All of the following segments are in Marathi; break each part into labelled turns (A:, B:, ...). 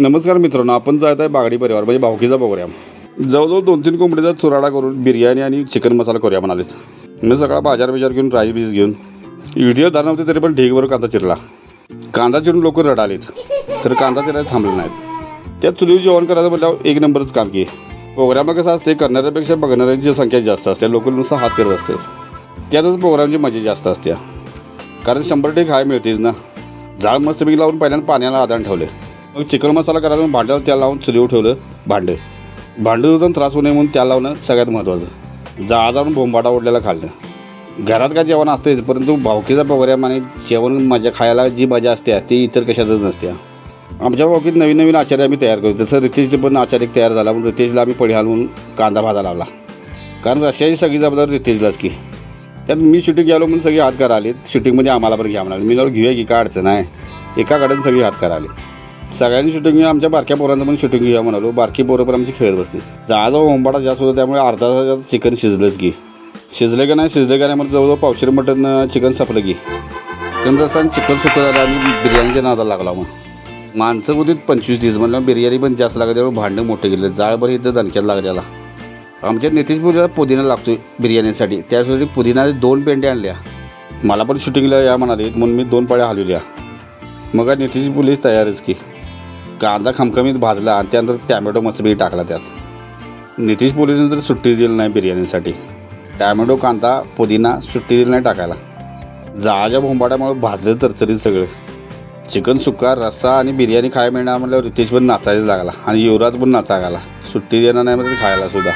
A: नमस्कार मित्रांनो, आपण जात आहे बागडी परिवार म्हणजे भावकीचा प्रोग्राम. जवळजवळ 2-3 कोंबडीचा चुराडा करून बिर्याणी आणि चिकन मसाला करूया म्हणालेत. मी सगळा बाजार घेऊन राईस बीस घेऊन व्हिडिओ धार नव्हते तरी पण ढेगभर कांदा चिरला. कांदा चिरून लोक रडालेत तर कांदा चिरायला थांबले नाहीत. त्या चुलीवर जेवण करायचं म्हटल्यावर एक नंबरच काम की. प्रोग्राम कसं असते, करणाऱ्यापेक्षा बघणाऱ्यांची संख्या जास्त असते. लोक नुसतं हात करत असते. त्यातच प्रोग्रामची मजा जास्त असते, कारण 100 खाय मिळतेच ना. जाळ मस्तपैकी लावून पहिल्यांदा पाण्याला आदान ठेवले. मग चिकन मसाला करायचा, भांड्याला तेल लावून चुलीवर ठेवलं. भांडं होतं त्रास होऊ नये म्हणून त्याला लावणं सगळ्यात महत्त्वाचं. जाळून बोंबाटा ओढलेला खाल्लं. घरात काय जेवण असतेच, परंतु भावकीचा प्रोग्राम आणि जेवण मजा खायला जी मजा असते ती इतर कशातच नसते. आमच्या भावकीत नवीन आचार्य आम्ही तयार करतो. तसं रितेशचे पण आचार्य तयार झाला. म्हणून रितेशला आम्ही पडी घालून कांदा भाजा लावला, कारण रशियाची सगळी जबाबदारी रितेशलाच की. त्यात मी शूटिंग गेलो म्हणून सगळी हात करा आली. शूटिंगमध्ये आम्हाला पण घ्या म्हणाले. मी घेऊया की, काय अडचण आहे. एकाकडून सगळी हात करा आली. सगळ्यांनी शूटिंग घेऊया. आमच्या बारक्या पोरांचं पण शूटिंग घेऊया म्हणालो. बारकी पोरं पण आमची खेळत बसली. जवळजवळ ओंबाटा जास्त होता, त्यामुळे अर्धा तासात चिकन शिजलंच की. शिजलं का नाही म्हणजे जवळजवळ पावशेर मटन चिकन संपलं की. चिकन रस्सा आणि चिकन सुकं झालं आणि बिर्याणीच्या नादाला लागला. मग माणसं होती 25-30 म्हणलं. बिर्याणी पण जास्त लागत, त्यामुळे भांडं मोठं गेलं. जाळभर इथं दणक्यात लागल्याला. आमच्या नितीशपूरला पुदिना लागतो बिर्याणीसाठी. त्यासाठी पुदिनाने 2 पेंड्या आणल्या. मला पण शूटिंगला या म्हणाले म्हणून मी 2 पाळ्या हलवल्या. मग नितीश पोलीस तयारच की. कांदा खमखमीत भाजला आणि त्यानंतर टॅमॅटो मस्तपैकी टाकला त्यात. नितीश पोलिसांनी तर सुट्टी दिली नाही बिर्याणीसाठी. टॅमॅटो, कांदा, पुदिना सुट्टी दिली नाही टाकायला. जाळ्याच्या बोंबाट्यामुळे भाजलं चरचरीत सगळं. चिकन सुक्का, रस्सा आणि बिर्याणी खायला मिळणार म्हटल्यावर रितेश पण नाचायला लागला आणि युवराज पण नाचायला लागला. सुट्टी देणार नाही म्हणजे खायला सुद्धा.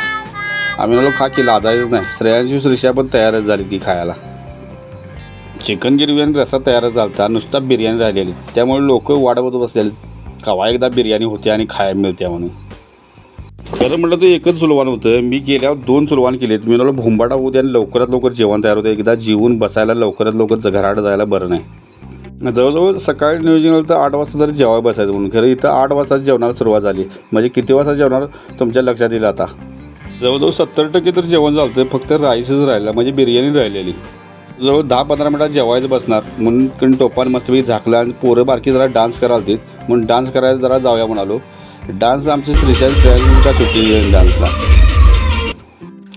A: आम्ही म्हणलो खा की, लाजायच नाही. श्रेयांशी श्रीषा पण तयारच झाली ती खायला. चिकन गिरवी आणि रस्सा तयारच झाला, नुसता बिर्याणी राहिलेली. त्यामुळे लोक वाढवत बसलेली कवा एकदा बिर्याणी होते आणि खायला मिळते म्हणून. खरं म्हटलं तर एकच सुलवान होतं. मी गेल्यावर 2 सुलवान केलेत. मी म्हणलं भोंबाटा होऊ द्या आणि लवकरात लवकर जेवण तयार होतं. एकदा जेवून बसायला लवकरात लवकर घराकडे जायला बरं नाही. जवळजवळ सकाळी नियोजन होतं तर 8 वाजता तरी जेवायला बसायचं म्हणून. खरं इथं 8 वाजता जेवणाला सुरुवात झाली. म्हणजे किती वाजता जेवणार तुमच्या लक्षात येईल आता. जवळजवळ 70% तर जेवण झालं होतं. फक्त राईसच राहिला, म्हणजे बिर्याणी राहिलेली. जवळ 10-15 मिनिटात जेवायचं बसणार म्हणून टोपान मस्तपैकी झाकलं. आणि पोरं बारकी जरा डान्स करायला होती म्हणून डान्स करायला जरा जाऊया म्हणालो. डान्स आमची श्रीशांतच्या सुट्टी डान्सला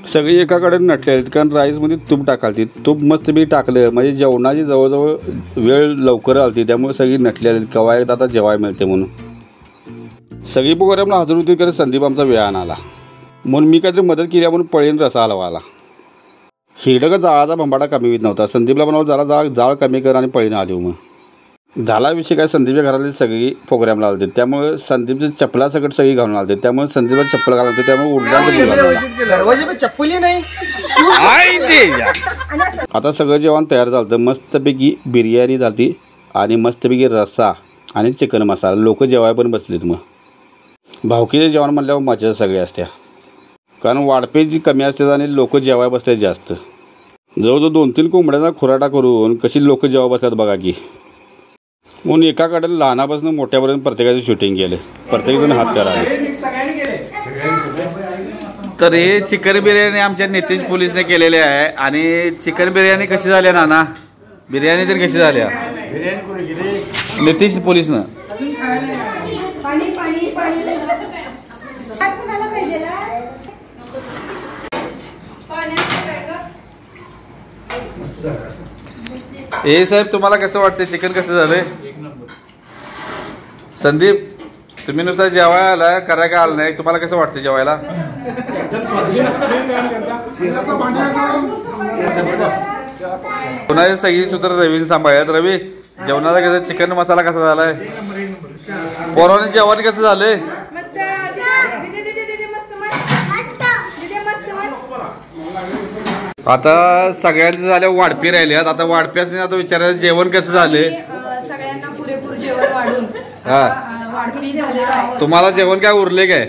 A: सगळी एकाकडे नटले आहेत, कारण राईसमध्ये तूप टाकालती. तूप मस्तपैकी टाकलं म्हणजे जेवणाची जवळजवळ वेळ लवकर आली. त्यामुळे सगळी नटली आली कवा एकदा आता जेवायला मिळते म्हणून. सगळी प्रोग्रामला हजर होती, कारण संदीप आमचा वेळानं आला म्हणून मी काहीतरी मदत केली म्हणून पळीन रसा हलवायला. हिडं का जाळाचा भंबाटा कमी होत नव्हता. संदीपला म्हणावं जरा जाळ कमी कर आणि पळीनं आली. मग झाला विषय काय, संदीपच्या घरातली सगळी प्रोग्रामला आलते. त्यामुळे संदीपची चप्पला सकट सगळी घालून आलते. त्यामुळे संदीपला चप्पल घालून होते. त्यामुळे आता सगळं जेवण तयार झालं. मस्तपैकी बिर्याणी झाली आणि मस्तपैकी रस्सा आणि चिकन मसाला. लोक जेवाय पण बसलेत. मग भावकीचे जेवण म्हटल्यावर मजा सगळी असते, कारण वाढपे जी कमी असते आणि लोक जेवाय बसतात जास्त. जवळजवळ 2-3 कोंबड्यांचा खुराटा करून कशी लोक जेवा बसतात बघा की. म्हणून एकाकडे लहानापासून मोठ्यापर्यंत प्रत्येकाचं शूटिंग केलं. प्रत्येकजण हात करा. तर हे चिकन बिर्याणी आमच्या नितीश पोलिसने केलेली आहे. आणि चिकन बिर्याणी कशी झाली नाना? बिर्याणी तर कशी झाली नितीश पोलिसनं? हे साहेब तुम्हाला कसं वाटतं, चिकन कसं झालंय? संदीप, तुम्ही नुसता जेवायला आला, करा का आला नाही? तुम्हाला कसं वाटतं जेवायला? पुन्हा सगळी सूत्र रवीने सांभाळ्यात. रवी, जेवणाचा कसं चिकन मसाला कसा झालाय? पोराने जेवण कसं झालंय? आता सगळ्यांचं झालं, वाढपी राहिल्यात. आता वाढप्यास आता विचारायचं जेवण कसं झाले?
B: सगळ्यांना पुरेपूर जेवण वाढून वाढपी झालेलं आहे.
A: तुम्हाला जेवण काय उरले काय?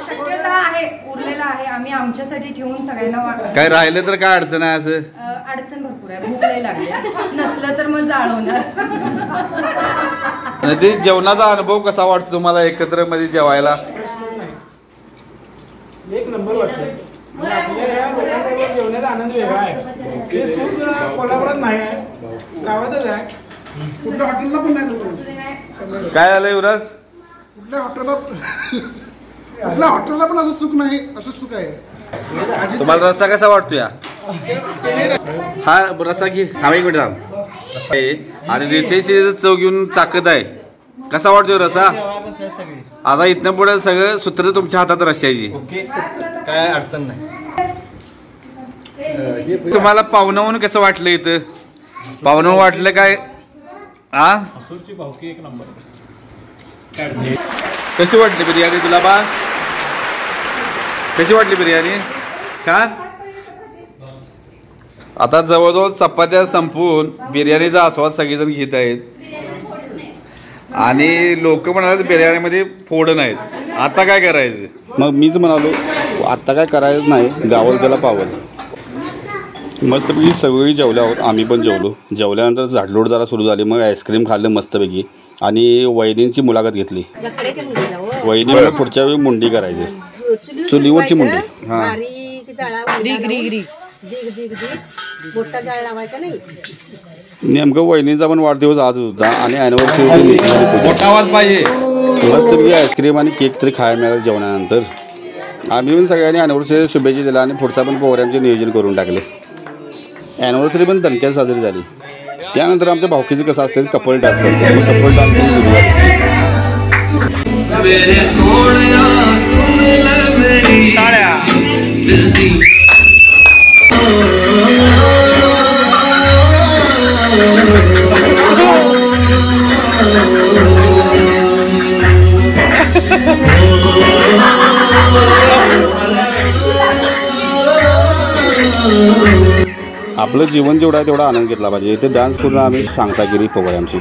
B: शक्यता आहे, उरलेलं आहे. आम्ही आमच्यासाठी ठेवून सगळ्यांना.
A: काय राहिलं तर काय अडचण आहे? असं
B: अडचण भरपूर आहे. भूक नाही लागली, नसलं तर मग जाळवणार.
A: ते जेवणाचा अनुभव कसा वाटतो तुम्हाला एकत्र मध्ये जेवायला?
C: एक नंबर वाटतं. जेवणाचा आनंद वेगळा आहे. कोल्हापुरात नाही आहे, गावातच आहे. कुठल्या हॉटेलला पण नाही.
A: काय झालं युवराज?
D: कुठल्या हॉटेलला पण असं सुख नाही, असं सुख आहे.
A: तुम्हाला रस्सा कसा वाटतो या? हा रस्सा घे, थांब एक मिनिट थांब. आणि रितेशची चव घेऊन चाकत आहे. कसा वाटतोय रस्सा? आता इथनं पुढे सगळं सूत्र तुमच्या हातात रश्याची.
E: काय अडचण नाही.
A: तुम्हाला पाहुणं म्हणून कसं वाटलं इथं? पाहुणं वाटलं काय? हा
C: भावकी एक नंबर.
A: कशी वाटली बिर्याणी तुला बा? कशी वाटली बिर्याणी? छान. आता जवळजवळ चपात्या संपवून बिर्याणीचा आस्वाद सगळेजण घेत आहेत. आणि लोक म्हणाले बिर्याणीमध्ये फोड नाहीत. आता काय करायचं? मग मीच म्हणालो आता काय करायचं नाही, गावल त्याला पावल. मस्तपैकी सगळी जेवल्या आहोत, आम्ही पण जेवलो. जेवल्यानंतर झाडलोट जरा सुरू झाली. मग आईस्क्रीम खाल्लं मस्तपैकी आणि वहिनींची मुलाखत घेतली. वहिनी मला पुढच्या वेळी मुंडी करायची, चुलीवरची मुंडी. हां नेमकं वहिनीचा पण वाढदिवस आज होता आणि ॲनिव्हर्सरी होती. मस्तपैकी आईस्क्रीम आणि केक तरी खायला मिळालं जेवणानंतर. आम्ही पण सगळ्यांनी ॲनिव्हर्सरी शुभेच्छा दिल्या आणि पुढचा पण प्रोग्रामचे नियोजन करून टाकले. ॲनिव्हर्सरी पण दणक्यात साजरी झाली. त्यानंतर आमच्या भावकीचं कसं असतं कपल डान्स असतं. कपल डान्स आपलं जीवन जेवढा आहे तेवढा आनंद घेतला पाहिजे. इथे डान्स करून आम्ही सांगतागिरी प्रोग्रामची.